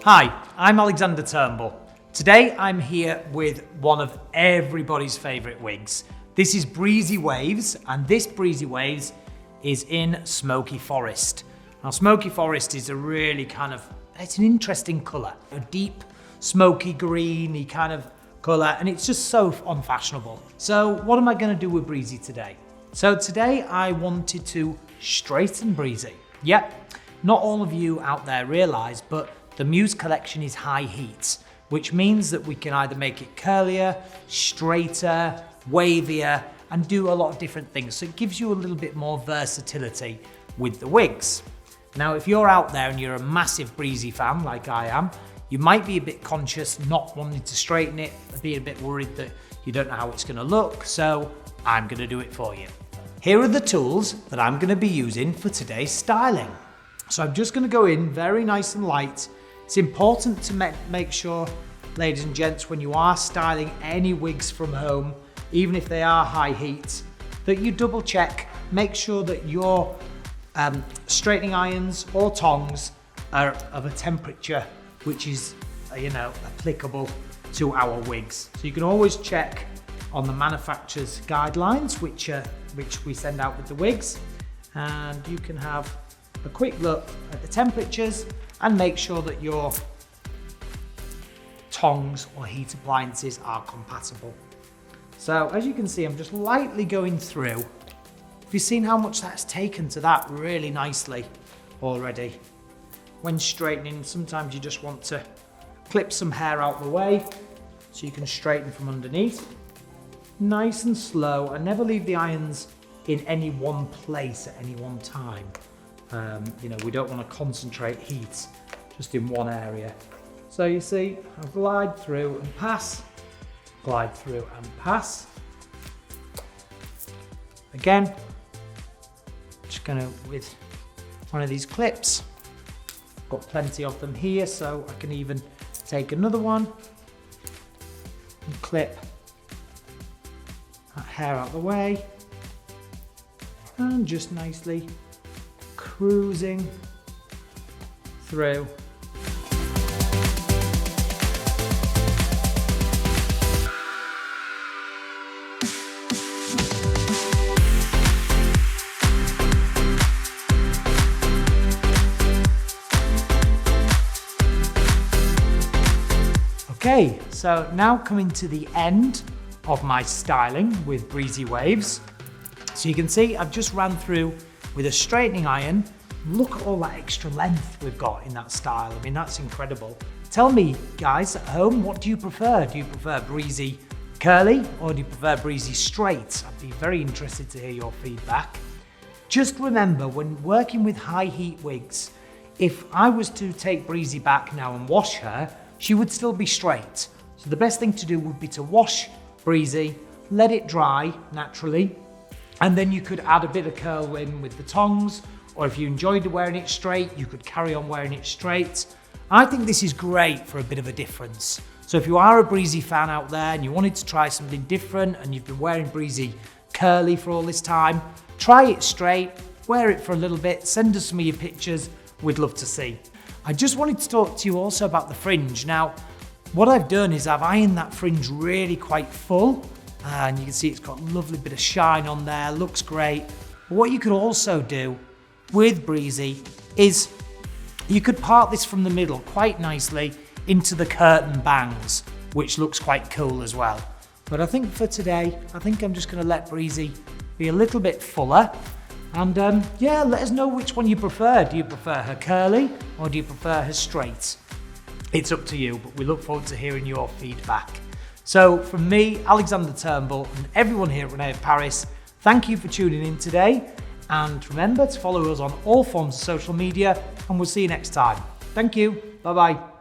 Hi, I'm Alexander Turnbull. Today I'm here with one of everybody's favourite wigs. This is Breezy Wavez, and this Breezy Wavez is in Smoky Forest. Now Smoky Forest is a really it's an interesting colour. A deep, smoky greeny kind of colour, and it's just so unfashionable. So what am I going to do with Breezy today? So today I wanted to straighten Breezy. Yep, not all of you out there realise, but the Muse collection is high heat, which means that we can either make it curlier, straighter, wavier, and do a lot of different things. So it gives you a little bit more versatility with the wigs. Now, if you're out there and you're a massive Breezy fan like I am, you might be a bit conscious not wanting to straighten it, being a bit worried that you don't know how it's going to look, so I'm going to do it for you. Here are the tools that I'm going to be using for today's styling. So I'm just going to go in very nice and light. It's important to make sure, ladies and gents, when you are styling any wigs from home, even if they are high heat, that you double check, make sure that your straightening irons or tongs are of a temperature which is, applicable to our wigs. So you can always check on the manufacturer's guidelines, which we send out with the wigs, and you can have a quick look at the temperatures and make sure that your tongs or heat appliances are compatible. So as you can see, I'm just lightly going through. Have you seen how much that's taken to that really nicely already? When straightening, sometimes you just want to clip some hair out the way so you can straighten from underneath. Nice and slow, and never leave the irons in any one place at any one time. We don't want to concentrate heat just in one area. So you see, I glide through and pass, glide through and pass. Again, just gonna, with one of these clips, got plenty of them here, so I can even take another one and clip that hair out the way, and just nicely cruising through. Okay, so now coming to the end of my styling with Breezy Wavez. So you can see I've just ran through with a straightening iron. Look at all that extra length we've got in that style. I mean, that's incredible. Tell me, guys at home, what do you prefer? Do you prefer Breezy curly or do you prefer Breezy straight? I'd be very interested to hear your feedback. Just remember, when working with high heat wigs, if I was to take Breezy back now and wash her, she would still be straight. So the best thing to do would be to wash Breezy, let it dry naturally, and then you could add a bit of curl in with the tongs, or if you enjoyed wearing it straight, you could carry on wearing it straight. I think this is great for a bit of a difference. So if you are a Breezy fan out there and you wanted to try something different and you've been wearing Breezy curly for all this time, try it straight, wear it for a little bit, send us some of your pictures, we'd love to see. I just wanted to talk to you also about the fringe. Now, what I've done is I've ironed that fringe really quite full, and you can see it's got a lovely bit of shine on there, looks great. But what you could also do with Breezy is you could part this from the middle quite nicely into the curtain bangs, which looks quite cool as well. But I think for today, I think I'm just going to let Breezy be a little bit fuller. And let us know which one you prefer. Do you prefer her curly or do you prefer her straight? It's up to you, but we look forward to hearing your feedback. So from me, Alexander Turnbull, and everyone here at René Paris, thank you for tuning in today. And remember to follow us on all forms of social media, and we'll see you next time. Thank you. Bye-bye.